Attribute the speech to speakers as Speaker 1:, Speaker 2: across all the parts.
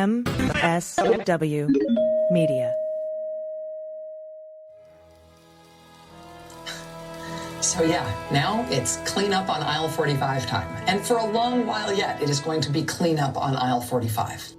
Speaker 1: MSW Media.
Speaker 2: So yeah, now it's clean up on aisle 45 time. And for a long while yet, it is going to be clean up on aisle 45.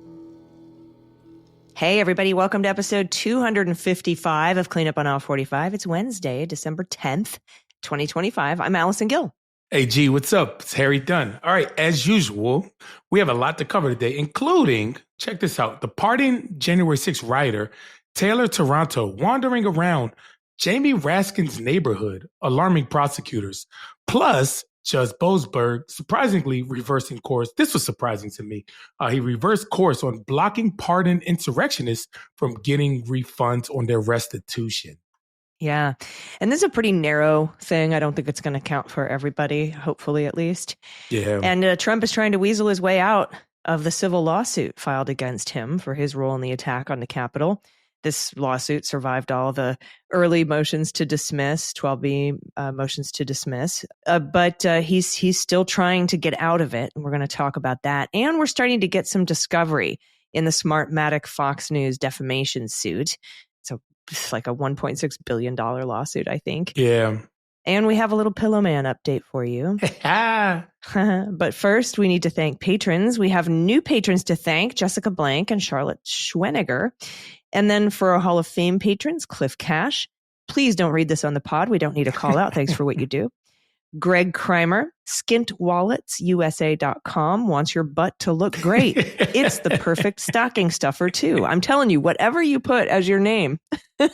Speaker 1: Hey, everybody. Welcome to episode 255 of Clean Up on Aisle 45. It's Wednesday, December 10th, 2025. I'm Allison Gill.
Speaker 3: Hey, G, what's up? It's Harry Dunn. All right, as usual, we have a lot to cover today, including, check this out, the pardoned January 6th rioter, Taylor Taranto, wandering around Jamie Raskin's neighborhood, alarming prosecutors, plus Judge Boardberg surprisingly reversing course. This was surprising to me. He reversed course on blocking pardoned insurrectionists from getting refunds on their restitution.
Speaker 1: Yeah. And this is a pretty narrow thing. I don't think it's going to count for everybody, hopefully at least.
Speaker 3: Yeah.
Speaker 1: And Trump is trying to weasel his way out of the civil lawsuit filed against him for his role in the attack on the Capitol. This lawsuit survived all the early motions to dismiss, 12B motions to dismiss, but he's still trying to get out of it. And we're going to talk about that. And we're starting to get some discovery in the Smartmatic Fox News defamation suit. It's like a $1.6 billion lawsuit, I think.
Speaker 3: Yeah.
Speaker 1: And we have a little Pillow Man update for you. But first, we need to thank patrons. We have new patrons to thank, Jessica Blank and Charlotte Schweniger. And then for our Hall of Fame patrons, Cliff Cash. Please don't read this on the pod. We don't need a call out. Thanks for what you do. Greg Kreimer, skintwalletsusa.com wants your butt to look great. It's the perfect stocking stuffer, too. I'm telling you, whatever you put as your name.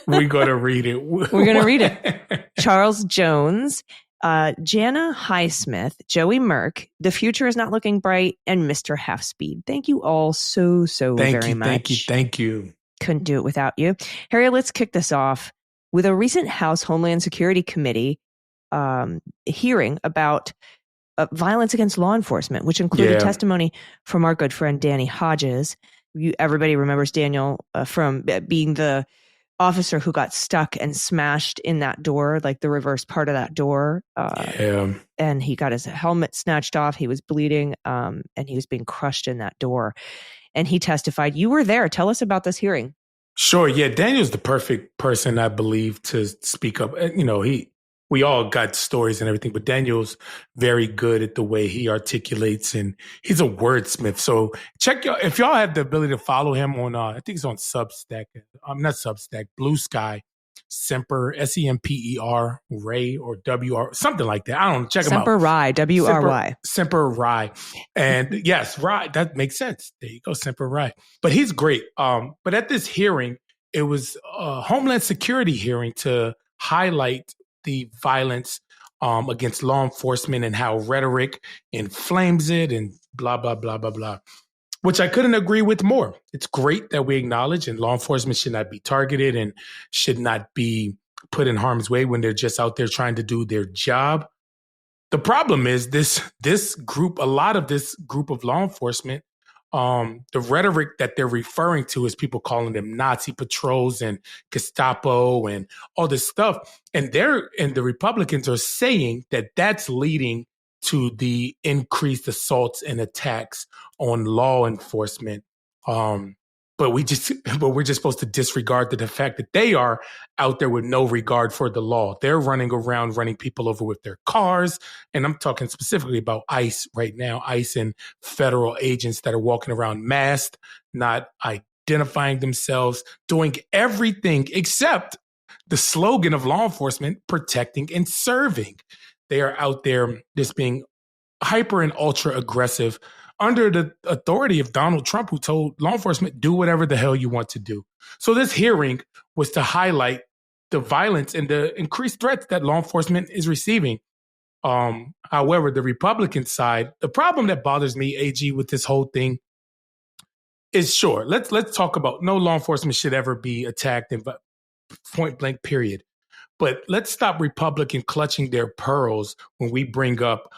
Speaker 3: We're going to read it.
Speaker 1: We're going to read it. Charles Jones, Jana Highsmith, Joey Merck, The Future is Not Looking Bright, and Mr. Half Speed. Thank you all so very much.
Speaker 3: Thank you.
Speaker 1: Couldn't do it without you. Harry, let's kick this off with a recent House Homeland Security Committee hearing about violence against law enforcement, which included testimony from our good friend Danny Hodges. Everybody remembers Daniel from being the officer who got stuck and smashed in that door, like the reverse part of that door. And he got his helmet snatched off. He was bleeding, and he was being crushed in that door. And he testified. You were there. Tell us about this hearing.
Speaker 3: Sure. Yeah. Daniel's the perfect person, I believe, to speak up. You know, we all got stories and everything, but Daniel's very good at the way he articulates, and he's a wordsmith. So if y'all have the ability to follow him on, I think it's on Substack. Not Substack, Blue Sky, Semper, Semper, Ray, or WR, something like that. I don't know. Check him out.
Speaker 1: Semper Rai, WRY.
Speaker 3: Semper Rai. And yes, Rai, that makes sense. There you go, Semper Rai. But he's great. But at this hearing, it was a Homeland Security hearing to highlight the violence against law enforcement and how rhetoric inflames it and blah, blah, blah, blah, blah, which I couldn't agree with more. It's great that we acknowledge and law enforcement should not be targeted and should not be put in harm's way when they're just out there trying to do their job. The problem is this group, a lot of this group of law enforcement, the rhetoric that they're referring to is people calling them Nazi patrols and Gestapo and all this stuff. And the Republicans are saying that that's leading to the increased assaults and attacks on law enforcement. But we're just supposed to disregard the fact that they are out there with no regard for the law. They're running around, running people over with their cars. And I'm talking specifically about ICE right now, ICE and federal agents that are walking around masked, not identifying themselves, doing everything except the slogan of law enforcement, protecting and serving. They are out there just being hyper and ultra aggressive under the authority of Donald Trump, who told law enforcement, do whatever the hell you want to do. So this hearing was to highlight the violence and the increased threats that law enforcement is receiving. However, the Republican side, the problem that bothers me, AG, with this whole thing is, sure, let's talk about no law enforcement should ever be attacked in point blank, period. But let's stop Republican clutching their pearls when we bring up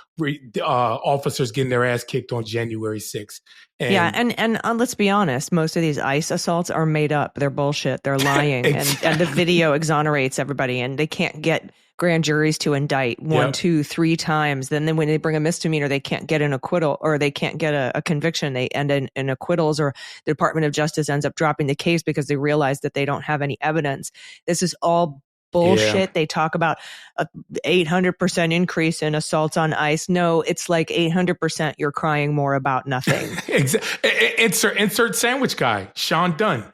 Speaker 3: officers getting their ass kicked on January 6th.
Speaker 1: And let's be honest, most of these ICE assaults are made up. They're bullshit. They're lying. and the video exonerates everybody, and they can't get grand juries to indict one, two, three times. Then when they bring a misdemeanor, they can't get an acquittal, or they can't get a conviction. They end in acquittals, or the Department of Justice ends up dropping the case because they realize that they don't have any evidence. This is all bullshit. Yeah. They talk about a 800% increase in assaults on ICE. No, it's like 800% you're crying more about nothing.
Speaker 3: Insert sandwich guy, Sean Dunn.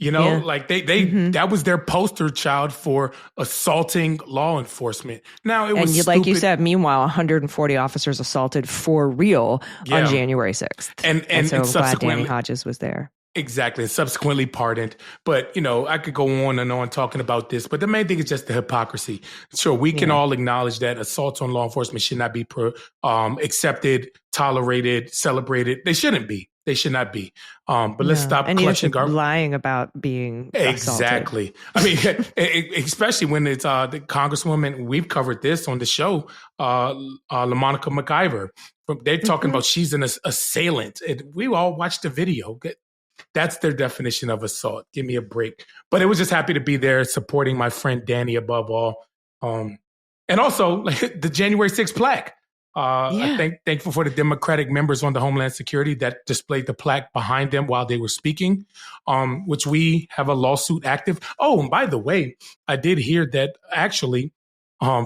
Speaker 3: Like they that was their poster child for assaulting law enforcement. Now it was
Speaker 1: like you said, meanwhile, 140 officers assaulted for real on January 6th.
Speaker 3: And
Speaker 1: so
Speaker 3: subsequently,
Speaker 1: glad Danny Hodges was there.
Speaker 3: Exactly. And subsequently pardoned. But, I could go on and on talking about this. But the main thing is just the hypocrisy. Sure, we can all acknowledge that assaults on law enforcement should not be accepted, tolerated, celebrated. They shouldn't be. They should not be. But let's stop clutching our lying
Speaker 1: about being
Speaker 3: exactly.
Speaker 1: assaulted.
Speaker 3: I mean, especially when it's the Congresswoman. We've covered this on the show. LaMonica McIver. They're talking about she's an assailant. And we all watched the video. That's their definition of assault. Give me a break. But it was just happy to be there supporting my friend Danny above all. And also like the January 6th plaque. I thankful for the Democratic members on the Homeland Security that displayed the plaque behind them while they were speaking, which we have a lawsuit active. Oh, and by the way, I did hear that actually,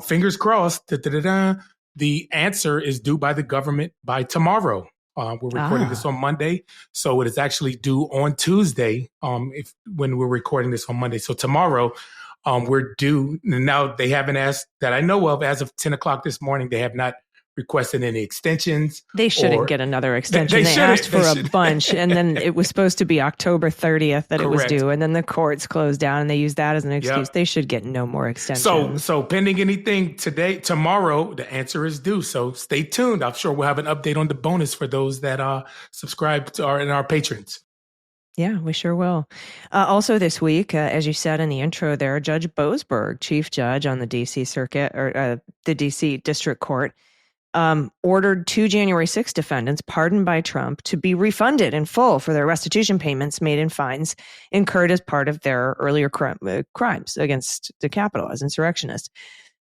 Speaker 3: fingers crossed, the answer is due by the government by tomorrow. We're recording this on Monday, so it is actually due on Tuesday when we're recording this on Monday. So tomorrow, we're due. Now, they haven't asked that I know of as of 10 o'clock this morning. They have not requested any extensions.
Speaker 1: They shouldn't get another extension. They asked for a bunch, and then it was supposed to be October 30th that Correct. It was due, and then the courts closed down, and they used that as an excuse. Yep. They should get no more extensions.
Speaker 3: So pending anything tomorrow, the answer is due. So stay tuned. I'm sure we'll have an update on the bonus for those that subscribe to our patrons.
Speaker 1: Yeah, we sure will. Also this week, as you said in the intro there, Judge Boasberg, chief judge on the D.C. Circuit, or the D.C. District Court, ordered 2 January 6 defendants pardoned by Trump to be refunded in full for their restitution payments made in fines incurred as part of their earlier crimes against the Capitol as insurrectionists.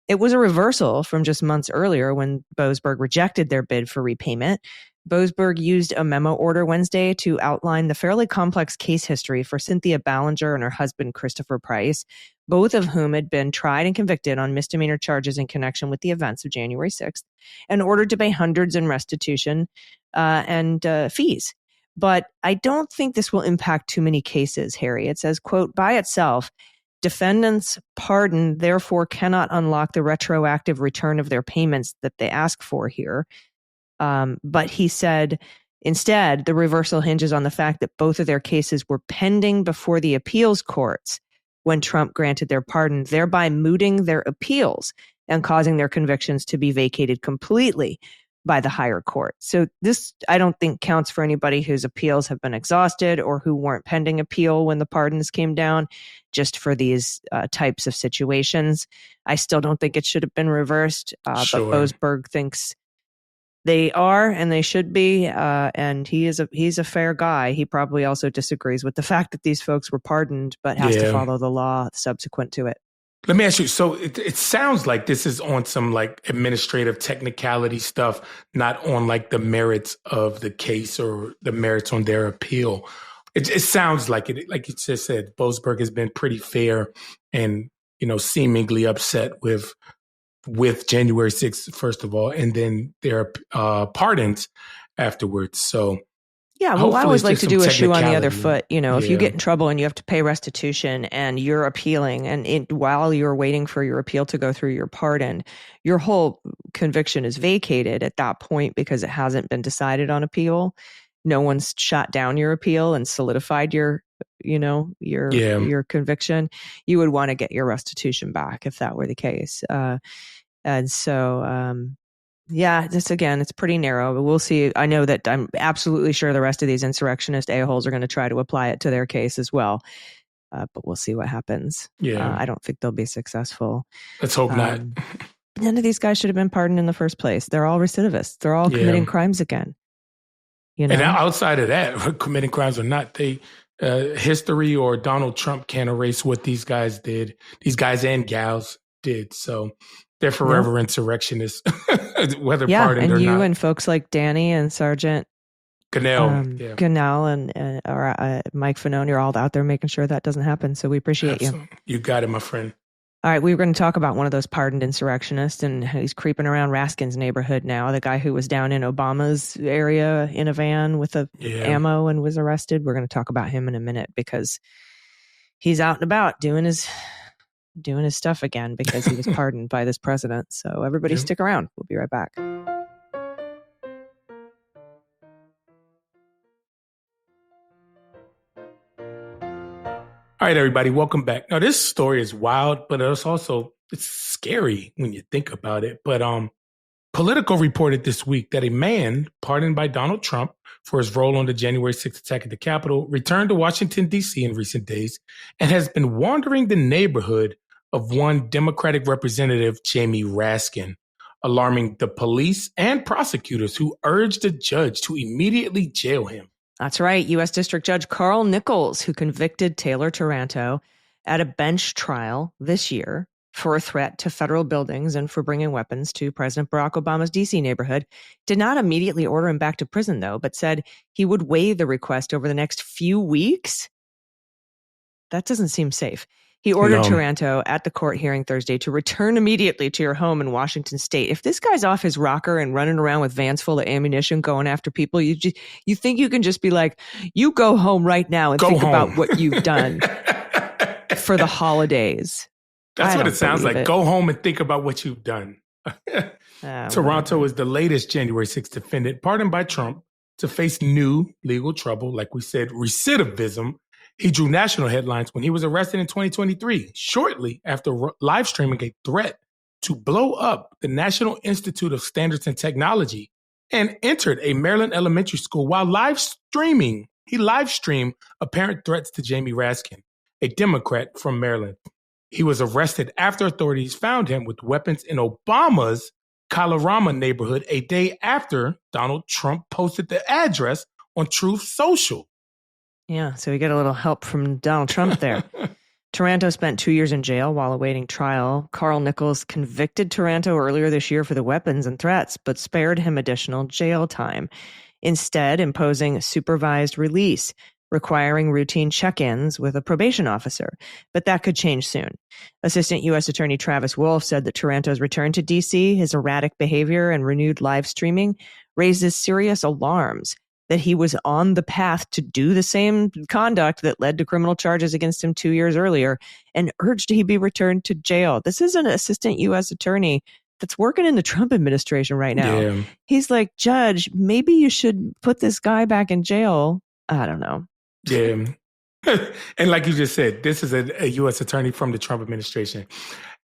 Speaker 1: It was a reversal from just months earlier when Boasberg rejected their bid for repayment. Boasberg used a memo order Wednesday to outline the fairly complex case history for Cynthia Ballinger and her husband, Christopher Price, both of whom had been tried and convicted on misdemeanor charges in connection with the events of January 6th, and ordered to pay hundreds in restitution and fees. But I don't think this will impact too many cases, Harry. It says, quote, by itself, defendants' pardon therefore cannot unlock the retroactive return of their payments that they ask for here. But he said, instead, the reversal hinges on the fact that both of their cases were pending before the appeals courts when Trump granted their pardon, thereby mooting their appeals and causing their convictions to be vacated completely by the higher court. So this, I don't think, counts for anybody whose appeals have been exhausted or who weren't pending appeal when the pardons came down, just for these types of situations. I still don't think it should have been reversed,
Speaker 3: Sure.
Speaker 1: But Boasberg thinks they are, and they should be, and he's a fair guy. He probably also disagrees with the fact that these folks were pardoned, but has to follow the law subsequent to it.
Speaker 3: Let me ask you, so it sounds like this is on some like administrative technicality stuff, not on like the merits of the case or the merits on their appeal. It sounds like it, like you just said, Boasberg has been pretty fair and, seemingly upset with January 6th, first of all, and then their pardons afterwards. So
Speaker 1: yeah, well, I always like to do a shoe on the other foot. If you get in trouble and you have to pay restitution and you're appealing, and while you're waiting for your appeal to go through your pardon, your whole conviction is vacated at that point because it hasn't been decided on appeal. No one's shot down your appeal and solidified your conviction. You would want to get your restitution back if that were the case. And so, it's pretty narrow, but we'll see. I know that I'm absolutely sure the rest of these insurrectionist a-holes are going to try to apply it to their case as well. But we'll see what happens.
Speaker 3: Yeah.
Speaker 1: I don't think they'll be successful.
Speaker 3: Let's hope not.
Speaker 1: None of these guys should have been pardoned in the first place. They're all recidivists. They're all committing crimes again.
Speaker 3: And outside of that, committing crimes or not, history or Donald Trump can't erase what these guys did. These guys and gals did. So They're forever insurrectionists, whether pardoned
Speaker 1: and
Speaker 3: or
Speaker 1: you
Speaker 3: not.
Speaker 1: And folks like Danny and Sergeant Gunnell and Mike Fanone, you're all out there making sure that doesn't happen. So we appreciate you.
Speaker 3: You got it, my friend.
Speaker 1: All right, we were going to talk about one of those pardoned insurrectionists, and he's creeping around Raskin's neighborhood now. The guy who was down in Obama's area in a van with ammo and was arrested. We're going to talk about him in a minute because he's out and about doing his stuff again because he was pardoned by this president. So everybody stick around. We'll be right back.
Speaker 3: All right, everybody, welcome back. Now, this story is wild, but it's scary when you think about it. But Politico reported this week that a man pardoned by Donald Trump for his role on the January 6th attack at the Capitol returned to Washington, D.C. in recent days and has been wandering the neighborhood of one Democratic Representative, Jamie Raskin, alarming the police and prosecutors who urged the judge to immediately jail him.
Speaker 1: That's right. U.S. District Judge Carl Nichols, who convicted Taylor Taranto at a bench trial this year for a threat to federal buildings and for bringing weapons to President Barack Obama's D.C. neighborhood, did not immediately order him back to prison, though, but said he would weigh the request over the next few weeks. That doesn't seem safe. He ordered Taranto at the court hearing Thursday to return immediately to your home in Washington state. If this guy's off his rocker and running around with vans full of ammunition going after people, you think you can just be like, you go home right now and think about what you've done for the holidays.
Speaker 3: That's what it sounds like. Go home and think about what you've done. Taranto is the latest January 6th defendant pardoned by Trump to face new legal trouble. Like we said, recidivism. He drew national headlines when he was arrested in 2023, shortly after live streaming a threat to blow up the National Institute of Standards and Technology and entered a Maryland elementary school while live streaming. He live streamed apparent threats to Jamie Raskin, a Democrat from Maryland. He was arrested after authorities found him with weapons in Obama's Colorama neighborhood a day after Donald Trump posted the address on Truth Social.
Speaker 1: Yeah, so we get a little help from Donald Trump there. Taranto spent 2 years in jail while awaiting trial. Carl Nichols convicted Taranto earlier this year for the weapons and threats, but spared him additional jail time, instead imposing supervised release, requiring routine check-ins with a probation officer. But that could change soon. Assistant U.S. Attorney Travis Wolf said that Taranto's return to D.C., his erratic behavior and renewed live streaming raises serious alarms that he was on the path to do the same conduct that led to criminal charges against him 2 years earlier, and urged he be returned to jail. This is an assistant U.S. attorney that's working in the Trump administration right now. Yeah. He's like, Judge, maybe you should put this guy back in jail. I don't know.
Speaker 3: Yeah. And like you just said, this is a U.S. attorney from the Trump administration.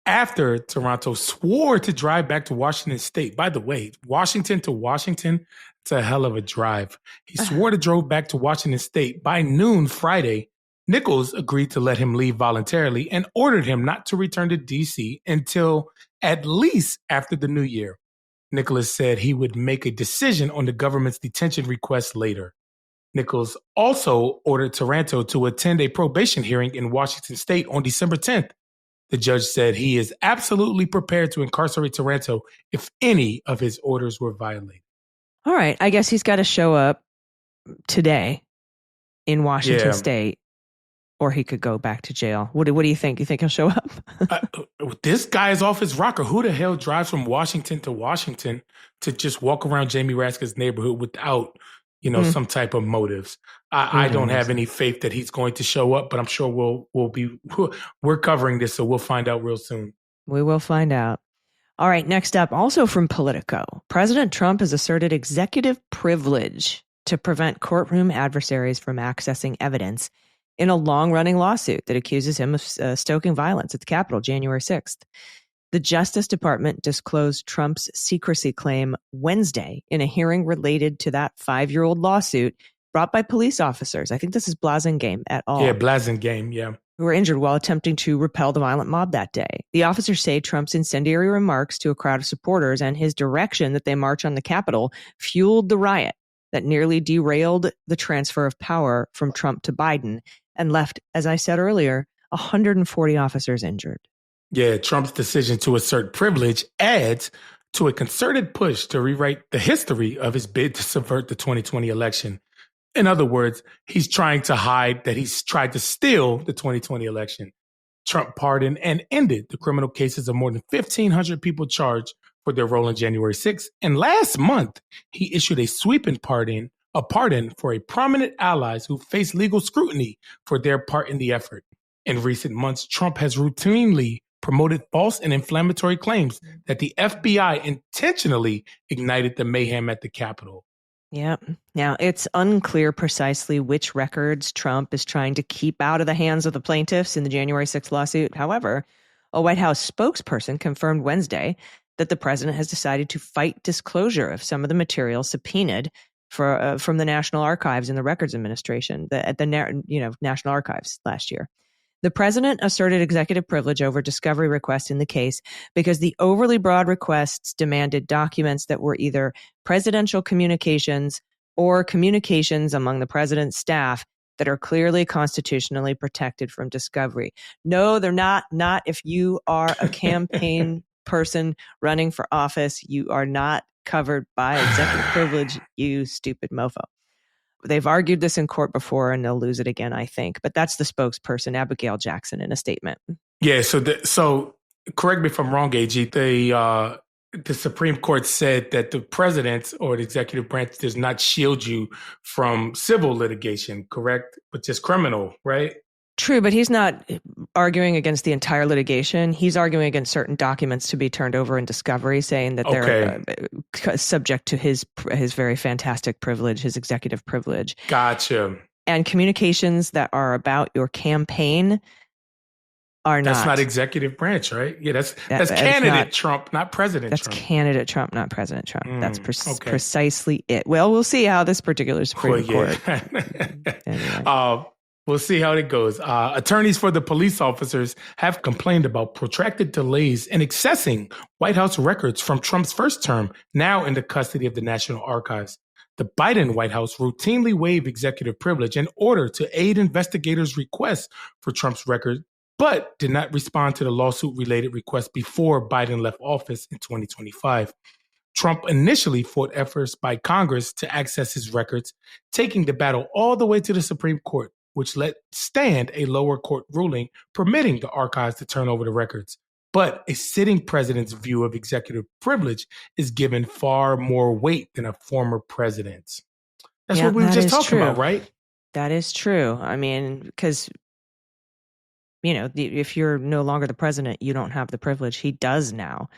Speaker 3: After Taranto swore to drive back to Washington state, by the way, Washington to Washington, it's a hell of a drive. He swore to drove back to Washington state by noon Friday. Nichols agreed to let him leave voluntarily and ordered him not to return to D.C. until at least after the new year. Nichols said he would make a decision on the government's detention request later. Nichols also ordered Taranto to attend a probation hearing in Washington state on December 10th. The judge said he is absolutely prepared to incarcerate Taranto if any of his orders were violated.
Speaker 1: All right. I guess he's got to show up today in Washington state, or he could go back to jail. What do you think? You think he'll show up?
Speaker 3: This guy is off his rocker. Who the hell drives from Washington to Washington to just walk around Jamie Raskin's neighborhood without, some type of motives? I don't have any faith that he's going to show up, but I'm sure we're covering this, so we'll find out real soon.
Speaker 1: We will find out. All right, next up, also from Politico, President Trump has asserted executive privilege to prevent courtroom adversaries from accessing evidence in a long-running lawsuit that accuses him of stoking violence at the Capitol January 6th. The Justice Department disclosed Trump's secrecy claim Wednesday in a hearing related to that 5-year-old lawsuit brought by police officers. I think this is Blasingame et al.
Speaker 3: Yeah, Blasingame, yeah.
Speaker 1: Who were injured while attempting to repel the violent mob that day. The officers say Trump's incendiary remarks to a crowd of supporters and his direction that they march on the Capitol fueled the riot that nearly derailed the transfer of power from Trump to Biden and left, as I said earlier, 140 officers injured.
Speaker 3: Yeah, Trump's decision to assert privilege adds to a concerted push to rewrite the history of his bid to subvert the 2020 election. In other words, he's trying to hide that he's tried to steal the 2020 election. Trump pardoned and ended the criminal cases of more than 1,500 people charged for their role in January 6th. And last month, he issued a sweeping pardon for a prominent allies who faced legal scrutiny for their part in the effort. In recent months, Trump has routinely promoted false and inflammatory claims that the FBI intentionally ignited the mayhem at the Capitol.
Speaker 1: Yep. Now, it's unclear precisely which records Trump is trying to keep out of the hands of the plaintiffs in the January 6th lawsuit. However, a White House spokesperson confirmed Wednesday that the president has decided to fight disclosure of some of the material subpoenaed from the National Archives and the Records Administration at the National Archives last year. The president asserted executive privilege over discovery requests in the case because the overly broad requests demanded documents that were either presidential communications or communications among the president's staff that are clearly constitutionally protected from discovery. No, they're not. Not if you are a campaign person running for office. You are not covered by executive privilege, you stupid mofo. They've argued this in court before and they'll lose it again, I think. But that's the spokesperson, Abigail Jackson, in a statement.
Speaker 3: Yeah. So correct me if I'm wrong, AG. The Supreme Court said that the president or the executive branch does not shield you from civil litigation, correct? But just criminal, right?
Speaker 1: True, but he's not arguing against the entire litigation. He's arguing against certain documents to be turned over in discovery, saying that they're subject to his very fantastic privilege, his executive privilege.
Speaker 3: Gotcha.
Speaker 1: And communications that are about your campaign are not.
Speaker 3: That's not executive branch, right? Yeah, that's candidate Trump, not President Trump.
Speaker 1: That's candidate Trump, not President Trump. That's precisely it. Well, we'll see how this particular Supreme Court.
Speaker 3: Anyway. We'll see how it goes. Attorneys for the police officers have complained about protracted delays in accessing White House records from Trump's first term, now in the custody of the National Archives. The Biden White House routinely waived executive privilege in order to aid investigators' requests for Trump's record, but did not respond to the lawsuit-related requests before Biden left office in 2025. Trump initially fought efforts by Congress to access his records, taking the battle all the way to the Supreme Court, which let stand a lower court ruling permitting the archives to turn over the records. But a sitting president's view of executive privilege is given far more weight than a former president's. That's what we were just talking about, right?
Speaker 1: That is true. I mean, because, if you're no longer the president, you don't have the privilege. He does now.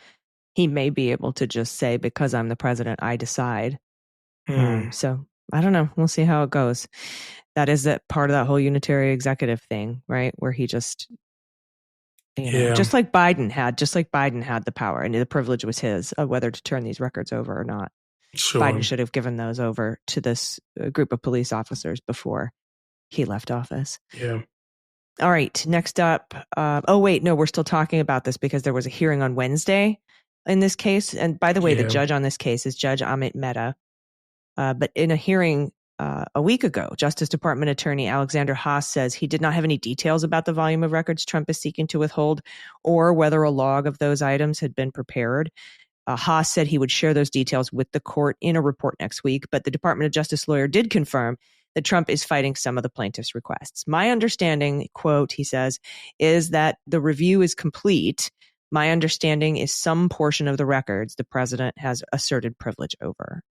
Speaker 1: He may be able to just say, because I'm the president, I decide. So I don't know. We'll see how it goes. That is that part of that whole unitary executive thing, right? Where he just, just like Biden had the power and the privilege was his of whether to turn these records over or not.
Speaker 3: Sure.
Speaker 1: Biden should have given those over to this group of police officers before he left office.
Speaker 3: Yeah.
Speaker 1: All right. Next up. We're still talking about this because there was a hearing on Wednesday in this case. And by the way, the judge on this case is Judge Amit Mehta. But in a hearing a week ago, Justice Department Attorney Alexander Haas says he did not have any details about the volume of records Trump is seeking to withhold or whether a log of those items had been prepared. Haas said he would share those details with the court in a report next week, but the Department of Justice lawyer did confirm that Trump is fighting some of the plaintiff's requests. My understanding, quote, he says, is that the review is complete. My understanding is some portion of the records the president has asserted privilege over.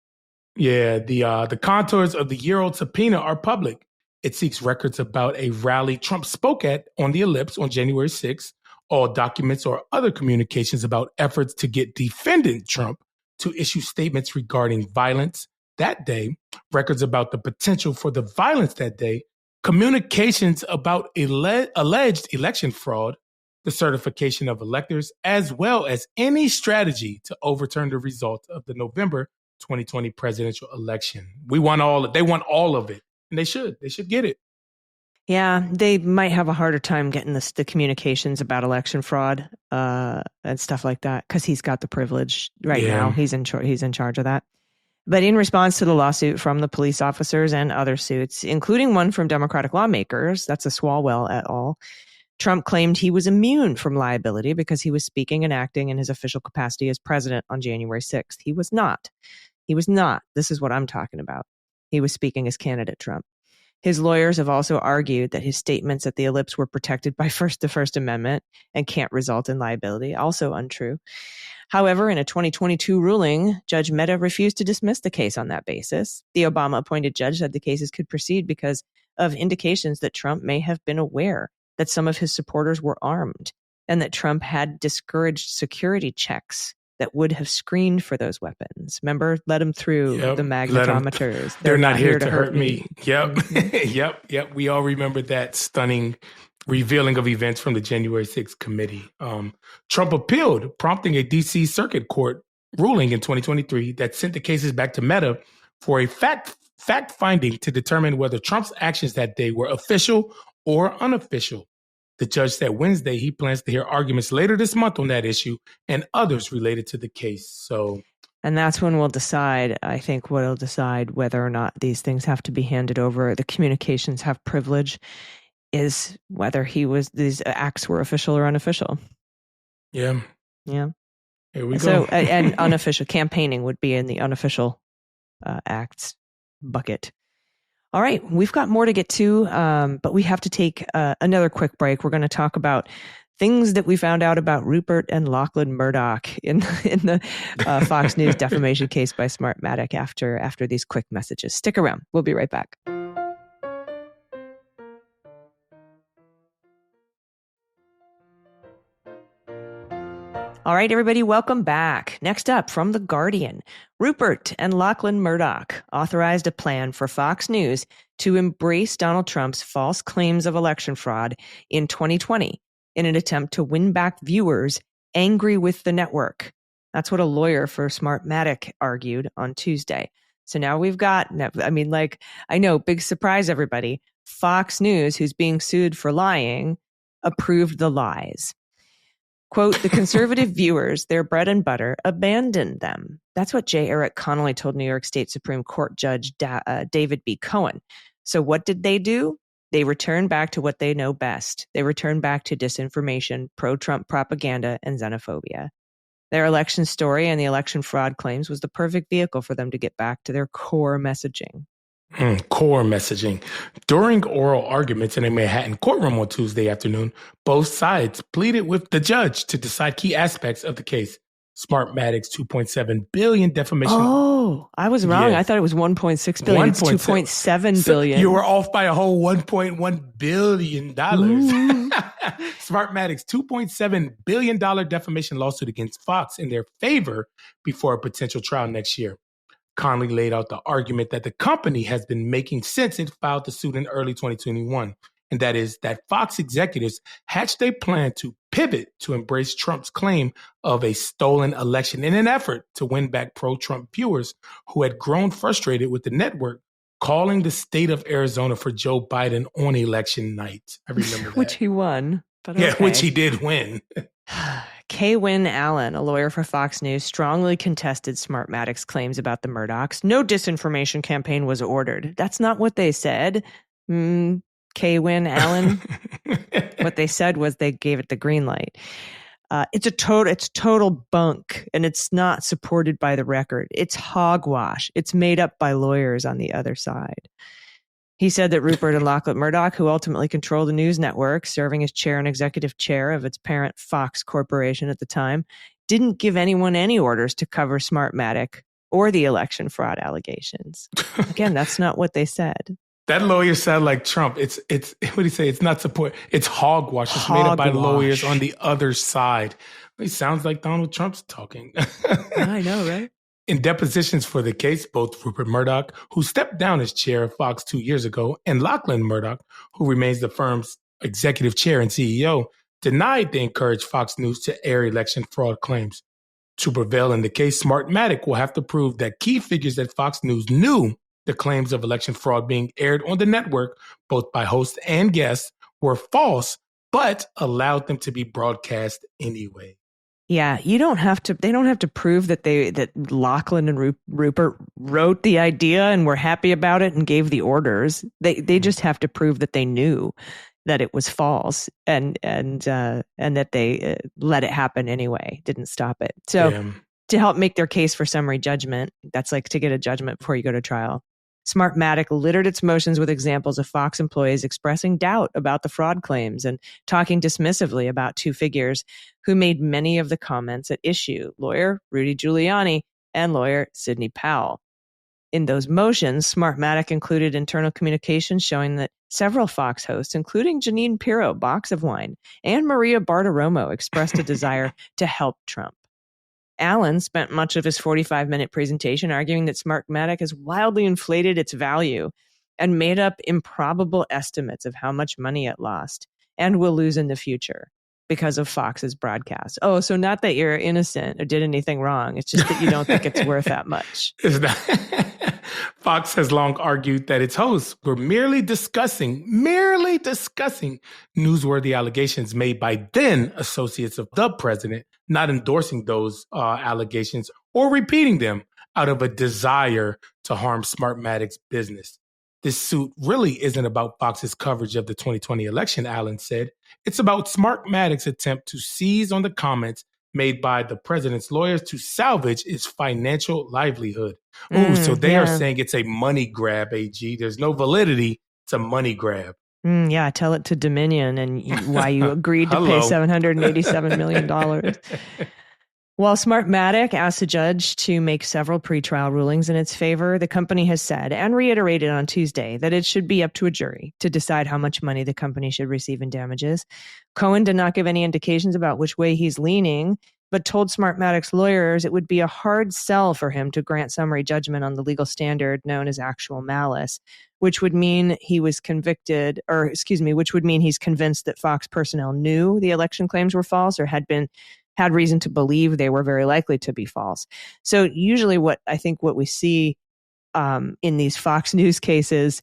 Speaker 3: Yeah, the contours of the year-old subpoena are public. It seeks records about a rally Trump spoke at on the Ellipse on January 6th, all documents or other communications about efforts to get defendant Trump to issue statements regarding violence that day, records about the potential for the violence that day, communications about alleged election fraud, the certification of electors, as well as any strategy to overturn the result of the November 2020 presidential election. They want all of it, and they should get it.
Speaker 1: Yeah, they might have a harder time getting the communications about election fraud and stuff like that because he's got the privilege right now. He's in charge of that. But in response to the lawsuit from the police officers and other suits, including one from Democratic lawmakers, that's a Swalwell et al., Trump claimed he was immune from liability because he was speaking and acting in his official capacity as president on January 6th. He was not. He was not. This is what I'm talking about. He was speaking as candidate Trump. His lawyers have also argued that his statements at the ellipse were protected by the First Amendment and can't result in liability. Also untrue. However, in a 2022 ruling, Judge Mehta refused to dismiss the case on that basis. The Obama-appointed judge said the cases could proceed because of indications that Trump may have been aware that some of his supporters were armed and that Trump had discouraged security checks that would have screened for those weapons. Remember, let them through the magnetometers.
Speaker 3: They're not here to hurt me. Yep. Mm-hmm. Yep. We all remember that stunning revealing of events from the January 6th committee. Trump appealed, prompting a D.C. Circuit Court ruling in 2023 that sent the cases back to Mehta for a fact finding to determine whether Trump's actions that day were official or unofficial. The judge said Wednesday he plans to hear arguments later this month on that issue and others related to the case.
Speaker 1: And that's when we'll decide, I think, we'll decide whether or not these things have to be handed over. The communications have privilege, is whether these acts were official or unofficial.
Speaker 3: Yeah.
Speaker 1: Here
Speaker 3: we go.
Speaker 1: So, and unofficial campaigning would be in the unofficial acts bucket. All right, we've got more to get to, but we have to take another quick break. We're going to talk about things that we found out about Rupert and Lachlan Murdoch in the Fox News defamation case by Smartmatic after these quick messages. Stick around. We'll be right back. All right, everybody, welcome back. Next up, from The Guardian, Rupert and Lachlan Murdoch authorized a plan for Fox News to embrace Donald Trump's false claims of election fraud in 2020 in an attempt to win back viewers angry with the network. That's what a lawyer for Smartmatic argued on Tuesday. So now we've got, I know, big surprise, everybody. Fox News, who's being sued for lying, approved the lies. Quote, the conservative viewers, their bread and butter, abandoned them. That's what J. Eric Connolly told New York State Supreme Court Judge David B. Cohen. So what did they do? They returned back to what they know best. They returned back to disinformation, pro-Trump propaganda, and xenophobia. Their election story and the election fraud claims was the perfect vehicle for them to get back to their core messaging.
Speaker 3: Core messaging. During oral arguments in a Manhattan courtroom on Tuesday afternoon, both sides pleaded with the judge to decide key aspects of the case. Smartmatic's $2.7 billion defamation.
Speaker 1: Oh, I was wrong. Yeah. I thought it was $1.6 billion. It's $2.7 billion.
Speaker 3: You were off by a whole $1.1 billion. Smartmatic's $2.7 billion defamation lawsuit against Fox in their favor before a potential trial next year. Connolly laid out the argument that the company has been making since it filed the suit in early 2021, and that is that Fox executives hatched a plan to pivot to embrace Trump's claim of a stolen election in an effort to win back pro-Trump viewers who had grown frustrated with the network calling the state of Arizona for Joe Biden on election night. I remember that.
Speaker 1: Which he won. But
Speaker 3: okay. Yeah, which he did win.
Speaker 1: K-Win Allen, a lawyer for Fox News, strongly contested Smartmatic's claims about the Murdochs. No disinformation campaign was ordered. That's not what they said. K-Win Allen. What they said was they gave it the green light. It's total bunk, and it's not supported by the record. It's hogwash. It's made up by lawyers on the other side. He said that Rupert and Lachlan Murdoch, who ultimately controlled the news network, serving as chair and executive chair of its parent Fox Corporation at the time, didn't give anyone any orders to cover Smartmatic or the election fraud allegations. Again, that's not what they said.
Speaker 3: That lawyer sounded like Trump. It's what do you say? It's not support. It's hogwash. It's made up by lawyers on the other side. He sounds like Donald Trump's talking.
Speaker 1: I know, right?
Speaker 3: In depositions for the case, both Rupert Murdoch, who stepped down as chair of Fox 2 years ago, and Lachlan Murdoch, who remains the firm's executive chair and CEO, denied they encouraged Fox News to air election fraud claims. To prevail in the case, Smartmatic will have to prove that key figures at Fox News knew the claims of election fraud being aired on the network, both by hosts and guests, were false, but allowed them to be broadcast anyway.
Speaker 1: Yeah, they don't have to prove that Lachlan and Rupert wrote the idea and were happy about it and gave the orders. They just have to prove that they knew. that it was false, and that they let it happen anyway, didn't stop it. So to help make their case for summary judgment, that's like to get a judgment before you go to trial, Smartmatic littered its motions with examples of Fox employees expressing doubt about the fraud claims and talking dismissively about two figures who made many of the comments at issue, lawyer Rudy Giuliani and lawyer Sidney Powell. In those motions, Smartmatic included internal communications showing that several Fox hosts, including Janine Pirro, Box of Wine, and Maria Bartiromo, expressed a desire to help Trump. Allen spent much of his 45-minute presentation arguing that Smartmatic has wildly inflated its value and made up improbable estimates of how much money it lost and will lose in the future because of Fox's broadcast. Oh, so not that you're innocent or did anything wrong. It's just that you don't think it's worth that much.
Speaker 3: Fox has long argued that its hosts were merely discussing newsworthy allegations made by then associates of the president, not endorsing those allegations or repeating them out of a desire to harm Smartmatic's business. This suit really isn't about Fox's coverage of the 2020 election, Allen said. It's about Smartmatic's attempt to seize on the comments made by the president's lawyers to salvage its financial livelihood. So they are saying it's a money grab, AG. There's no validity. It's a money grab.
Speaker 1: Yeah, tell it to Dominion and why you agreed to pay $787 million. While Smartmatic asked the judge to make several pretrial rulings in its favor, the company has said and reiterated on Tuesday that it should be up to a jury to decide how much money the company should receive in damages. Cohen did not give any indications about which way he's leaning, but told Smartmatic's lawyers it would be a hard sell for him to grant summary judgment on the legal standard known as actual malice, which would mean he was convicted, which would mean he's convinced that Fox personnel knew the election claims were false or had reason to believe they were very likely to be false. So usually what we see in these Fox News cases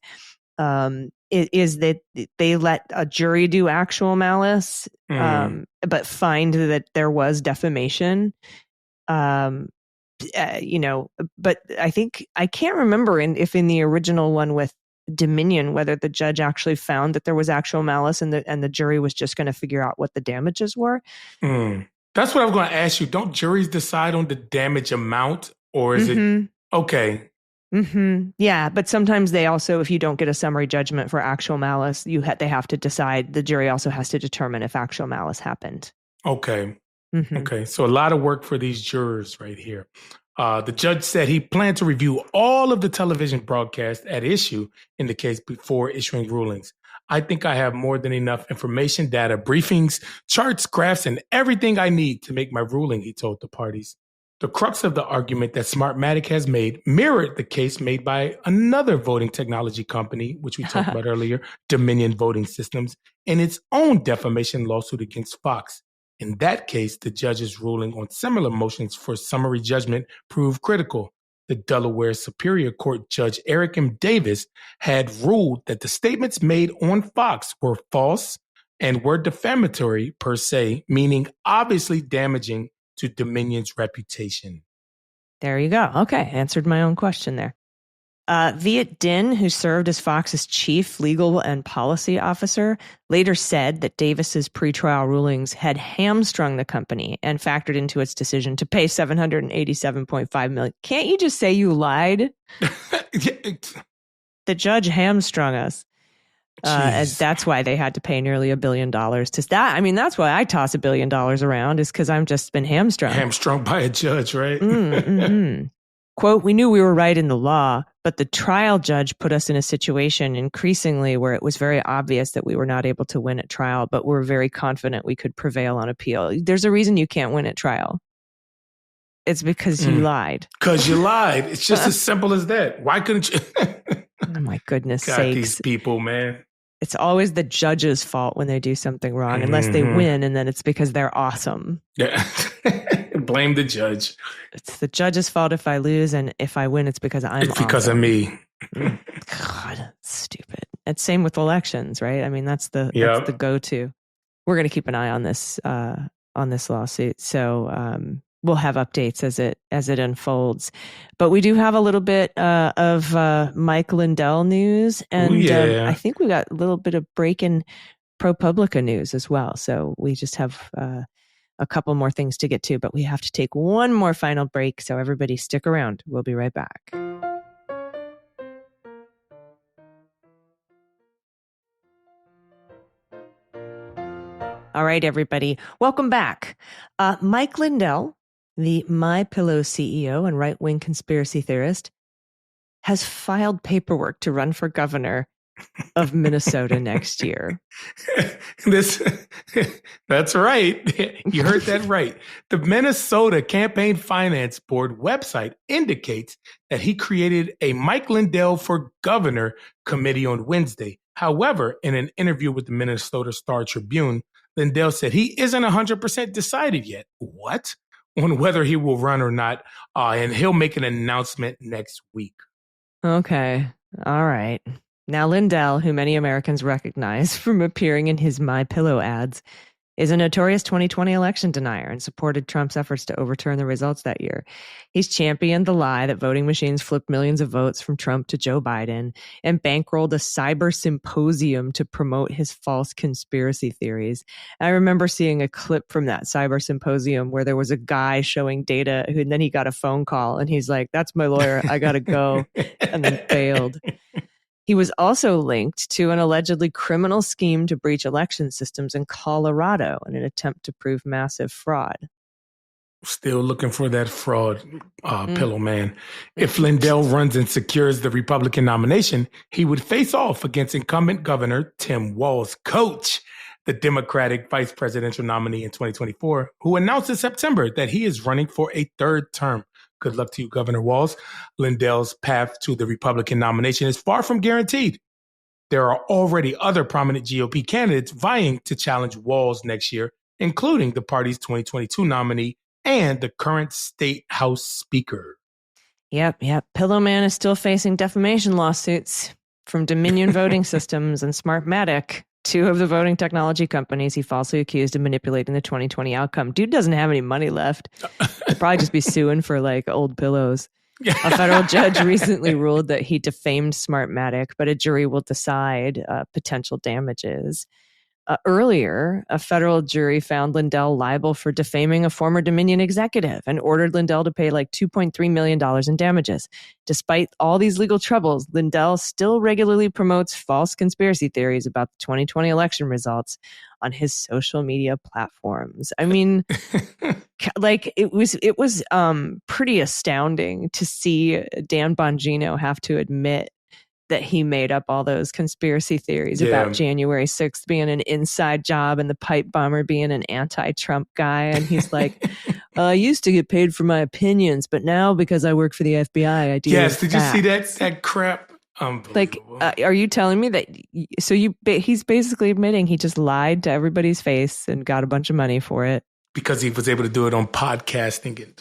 Speaker 1: is that they let a jury do actual malice, but find that there was defamation. But I can't remember if in the original one with Dominion, whether the judge actually found that there was actual malice and the jury was just going to figure out what the damages were.
Speaker 3: That's what I was going to ask you. Don't juries decide on the damage amount, or is it okay?
Speaker 1: Yeah, but sometimes they also, if you don't get a summary judgment for actual malice, they have to decide. The jury also has to determine if actual malice happened.
Speaker 3: Okay. Okay. So a lot of work for these jurors right here. The judge said he planned to review all of the television broadcasts at issue in the case before issuing rulings. I think I have more than enough information, data, briefings, charts, graphs, and everything I need to make my ruling, he told the parties. The crux of the argument that Smartmatic has made mirrored the case made by another voting technology company, which we talked about earlier, Dominion Voting Systems, in its own defamation lawsuit against Fox. In that case, the judge's ruling on similar motions for summary judgment proved critical. The Delaware Superior Court Judge Eric M. Davis had ruled that the statements made on Fox were false and were defamatory per se, meaning obviously damaging to Dominion's reputation.
Speaker 1: There you go. Okay, answered my own question there. Viet Dinh, who served as Fox's chief legal and policy officer, later said that Davis's pretrial rulings had hamstrung the company and factored into its decision to pay $787.5 million. Can't you just say you lied? The judge hamstrung us. And that's why they had to pay nearly $1 billion to that. I mean, that's why I toss $1 billion around, is because I'm just been hamstrung.
Speaker 3: Hamstrung by a judge, right?
Speaker 1: Quote, we knew we were right in the law, but the trial judge put us in a situation increasingly where it was very obvious that we were not able to win at trial, but we're very confident we could prevail on appeal. There's a reason you can't win at trial. It's because you lied.
Speaker 3: Because you lied. It's just as simple as that. Why couldn't you?
Speaker 1: Oh, my goodness
Speaker 3: God,
Speaker 1: sakes.
Speaker 3: these people, man.
Speaker 1: It's always the judge's fault when they do something wrong, unless they win, and then it's because they're awesome.
Speaker 3: Yeah. Blame the judge.
Speaker 1: It's the judge's fault if I lose, and if I win, it's because I'm
Speaker 3: It's because
Speaker 1: awesome.
Speaker 3: of me.
Speaker 1: God, stupid. It's same with elections, right? I mean, that's the go-to. We're going to keep an eye on this lawsuit. So we'll have updates as it unfolds. But we do have a little bit of Mike Lindell news, and I think we got a little bit of breaking ProPublica news as well. So we just have a couple more things to get to, but we have to take one more final break. So everybody stick around. We'll be right back. All right, everybody. Welcome back. Mike Lindell, the MyPillow CEO and right-wing conspiracy theorist, has filed paperwork to run for governor of Minnesota next year.
Speaker 3: That's right. You heard that right. The Minnesota Campaign Finance Board website indicates that he created a Mike Lindell for Governor committee on Wednesday. However, in an interview with the Minnesota Star Tribune, Lindell said he isn't 100% decided yet. What? On whether he will run or not. And he'll make an announcement next week.
Speaker 1: Okay. All right. Now, Lindell, who many Americans recognize from appearing in his MyPillow ads, is a notorious 2020 election denier and supported Trump's efforts to overturn the results that year. He's championed the lie that voting machines flipped millions of votes from Trump to Joe Biden and bankrolled a cyber symposium to promote his false conspiracy theories. I remember seeing a clip from that cyber symposium where there was a guy showing data and then he got a phone call and he's like, "That's my lawyer. I got to go," and then failed. He was also linked to an allegedly criminal scheme to breach election systems in Colorado in an attempt to prove massive fraud.
Speaker 3: Still looking for that fraud, pillow man. If Lindell runs and secures the Republican nomination, he would face off against incumbent Governor Tim Walz, coach, the Democratic vice presidential nominee in 2024, who announced in September that he is running for a third term. Good luck to you, Governor Walz. Lindell's path to the Republican nomination is far from guaranteed. There are already other prominent GOP candidates vying to challenge Walz next year, including the party's 2022 nominee and the current state house speaker.
Speaker 1: Yep. Pillow Man is still facing defamation lawsuits from Dominion Voting Systems and Smartmatic, two of the voting technology companies he falsely accused of manipulating the 2020 outcome. Dude doesn't have any money left. He'll probably just be suing for like old pillows. A federal judge recently ruled that he defamed Smartmatic, but a jury will decide potential damages. Earlier, a federal jury found Lindell liable for defaming a former Dominion executive and ordered Lindell to pay like $2.3 million in damages. Despite all these legal troubles, Lindell still regularly promotes false conspiracy theories about the 2020 election results on his social media platforms. I mean, like it was pretty astounding to see Dan Bongino have to admit that he made up all those conspiracy theories about January 6th being an inside job and the pipe bomber being an anti-Trump guy. And he's like, I used to get paid for my opinions, but now because I work for the FBI, I do.
Speaker 3: Yes, did you see that crap?
Speaker 1: Like, are you telling me that? So he's basically admitting he just lied to everybody's face and got a bunch of money for it
Speaker 3: because he was able to do it on podcasting.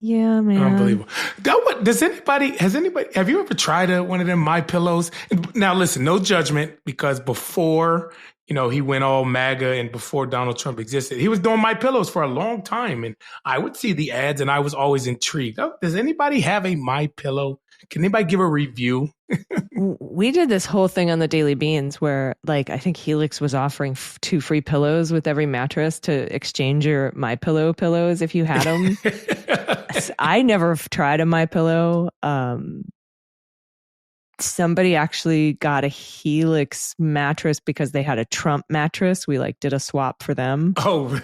Speaker 1: Yeah, man.
Speaker 3: Unbelievable. Have you ever tried one of them MyPillows? Now, listen, no judgment, because before, he went all MAGA and before Donald Trump existed, he was doing MyPillows for a long time. And I would see the ads and I was always intrigued. Oh, does anybody have a MyPillow? Can anybody give a review?
Speaker 1: We did this whole thing on the Daily Beans where, like, I think Helix was offering 2 free pillows with every mattress to exchange your MyPillow pillows if you had them. I never tried a MyPillow. Somebody actually got a Helix mattress because they had a Trump mattress. We did a swap for them.
Speaker 3: Oh,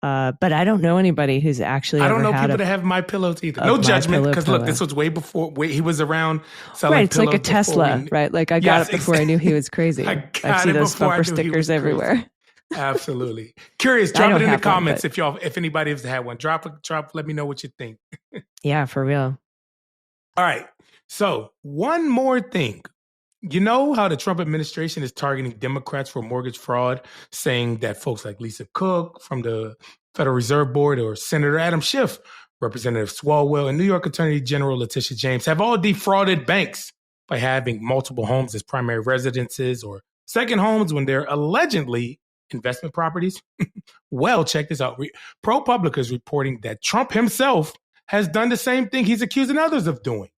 Speaker 1: but I don't know anybody who's actually.
Speaker 3: I don't know people that have MyPillows either. No judgment, because look, this was way before he was around selling.
Speaker 1: Right, it's like a Tesla, right? Like I got it before I knew he was crazy. I see those bumper stickers everywhere.
Speaker 3: Absolutely. Curious. Drop it in the comments if anybody has had one. Drop. Let me know what you think.
Speaker 1: Yeah, for real.
Speaker 3: All right. So one more thing. You know how the Trump administration is targeting Democrats for mortgage fraud, saying that folks like Lisa Cook from the Federal Reserve Board or Senator Adam Schiff, Representative Swalwell, and New York Attorney General Letitia James have all defrauded banks by having multiple homes as primary residences or second homes when they're allegedly investment properties? Well, check this out. ProPublica is reporting that Trump himself has done the same thing he's accusing others of doing.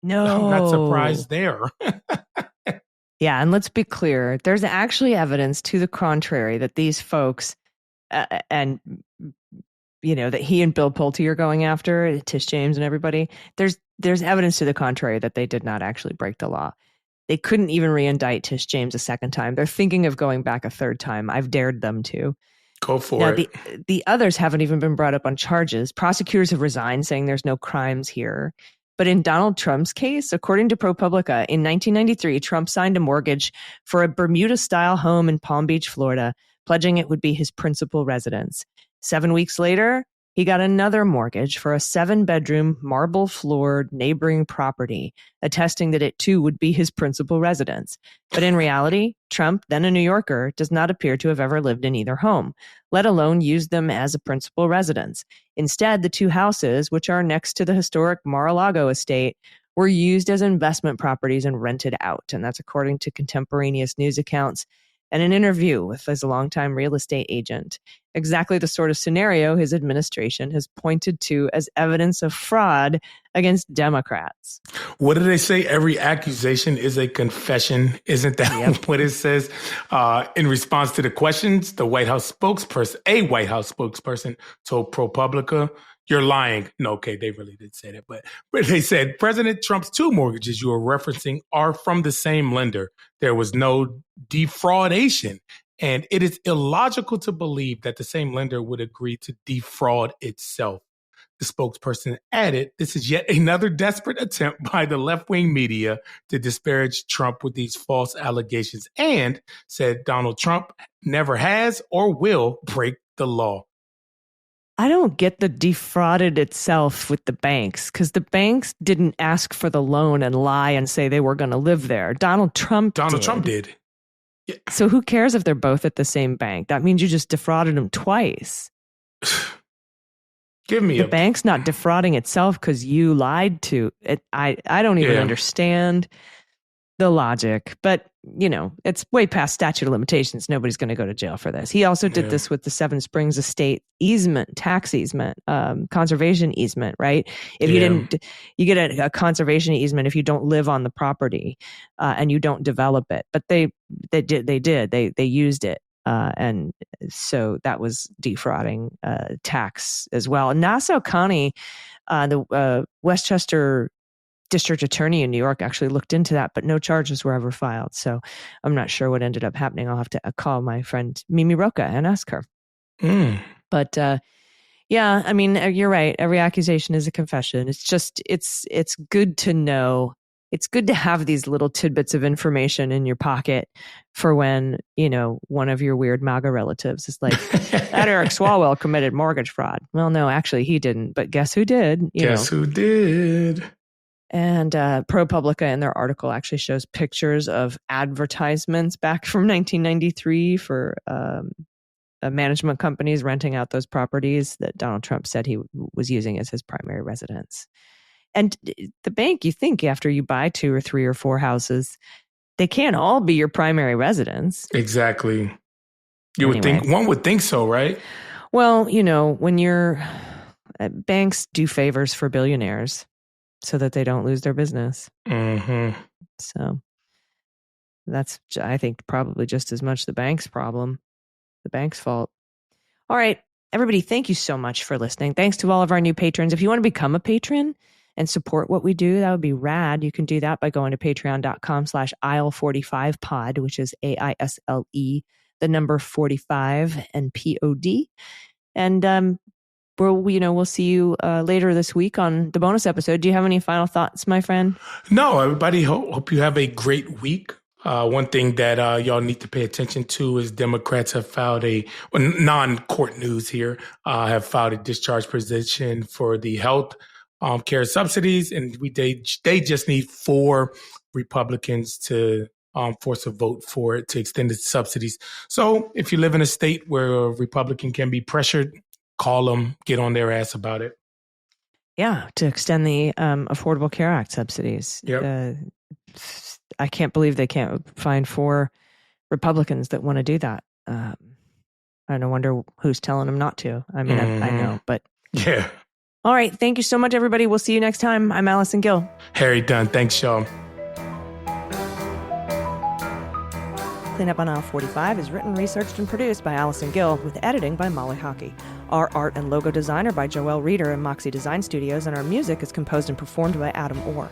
Speaker 1: No.
Speaker 3: I'm not surprised there.
Speaker 1: Yeah, and let's be clear. There's actually evidence to the contrary that these folks and that he and Bill Pulte are going after, Tish James and everybody. There's evidence to the contrary that they did not actually break the law. They couldn't even re-indict Tish James a second time. They're thinking of going back a third time. I've dared them to.
Speaker 3: Go for it.
Speaker 1: The others haven't even been brought up on charges. Prosecutors have resigned, saying there's no crimes here. But in Donald Trump's case, according to ProPublica, in 1993, Trump signed a mortgage for a Bermuda-style home in Palm Beach, Florida, pledging it would be his principal residence. 7 weeks later, he got another mortgage for a 7-bedroom, marble-floored neighboring property, attesting that it too would be his principal residence. But in reality, Trump, then a New Yorker, does not appear to have ever lived in either home, let alone used them as a principal residence. Instead, the 2 houses, which are next to the historic Mar-a-Lago estate, were used as investment properties and rented out. And that's according to contemporaneous news accounts and an interview with his longtime real estate agent. Exactly the sort of scenario his administration has pointed to as evidence of fraud against Democrats.
Speaker 3: What do they say? Every accusation is a confession. Isn't that what it says? In response to the questions, a White House spokesperson told ProPublica, "You're lying." No, okay, they really did say that. But they said President Trump's 2 mortgages you are referencing are from the same lender. There was no defraudation. And it is illogical to believe that the same lender would agree to defraud itself. The spokesperson added, this is yet another desperate attempt by the left-wing media to disparage Trump with these false allegations, and said Donald Trump never has or will break the law.
Speaker 1: I don't get the defrauded itself with the banks, because the banks didn't ask for the loan and lie and say they were going to live there. Donald Trump did. Yeah. So who cares if they're both at the same bank? That means you just defrauded them twice. The bank's not defrauding itself because you lied to it. I don't even understand the logic, but it's way past statute of limitations. Nobody's going to go to jail for this. He also did this with the Seven Springs estate easement, tax easement, conservation easement, right? If you didn't, you get a conservation easement if you don't live on the property and you don't develop it. But they used it. And so that was defrauding tax as well. And Nassau County, the Westchester district attorney in New York actually looked into that, but no charges were ever filed. So I'm not sure what ended up happening. I'll have to call my friend Mimi Roca and ask her. But yeah, I mean, you're right. Every accusation is a confession. It's just, it's good to know. It's good to have these little tidbits of information in your pocket for when, one of your weird MAGA relatives is like, that Eric Swalwell committed mortgage fraud. Well, no, actually he didn't, but guess who did?
Speaker 3: Who did?
Speaker 1: And ProPublica in their article actually shows pictures of advertisements back from 1993 for management companies renting out those properties that Donald Trump said he was using as his primary residence. And the bank, you think after you buy 2 or 3 or 4 houses, they can't all be your primary residence.
Speaker 3: Exactly. One would think so, right?
Speaker 1: Well, when banks do favors for billionaires so that they don't lose their business.
Speaker 3: Mm-hmm.
Speaker 1: So that's, I think, probably just as much the bank's problem, the bank's fault. All right, everybody, thank you so much for listening. Thanks to all of our new patrons. If you want to become a patron and support what we do, that would be rad. You can do that by going to patreon.com/aisle45pod, which is AISLE, the number 45 and POD. And we'll see you later this week on the bonus episode. Do you have any final thoughts, my friend?
Speaker 3: No, everybody. Hope you have a great week. One thing that y'all need to pay attention to is Democrats have filed non-court news here, have filed a discharge petition for the health care subsidies, and they just need 4 Republicans to force a vote for it to extend the subsidies. So if you live in a state where a Republican can be pressured, call them, get on their ass about it.
Speaker 1: Yeah, to extend the Affordable Care Act subsidies.
Speaker 3: Yep.
Speaker 1: I can't believe they can't find 4 Republicans that want to do that. I don't wonder who's telling them not to. I mean, I know, but
Speaker 3: yeah.
Speaker 1: All right. Thank you so much, everybody. We'll see you next time. I'm Allison Gill.
Speaker 3: Harry Dunn. Thanks, y'all.
Speaker 1: Cleanup on Aisle 45 is written, researched, and produced by Allison Gill, with editing by Molly Hockey. Our art and logo design are by Joelle Reeder and Moxie Design Studios, and our music is composed and performed by Adam Orr.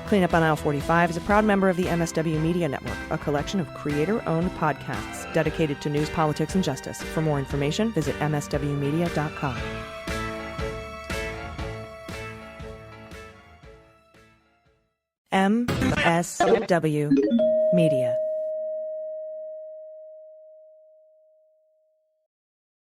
Speaker 1: Cleanup on Aisle 45 is a proud member of the MSW Media Network, a collection of creator-owned podcasts dedicated to news, politics, and justice. For more information, visit mswmedia.com. MSW Media.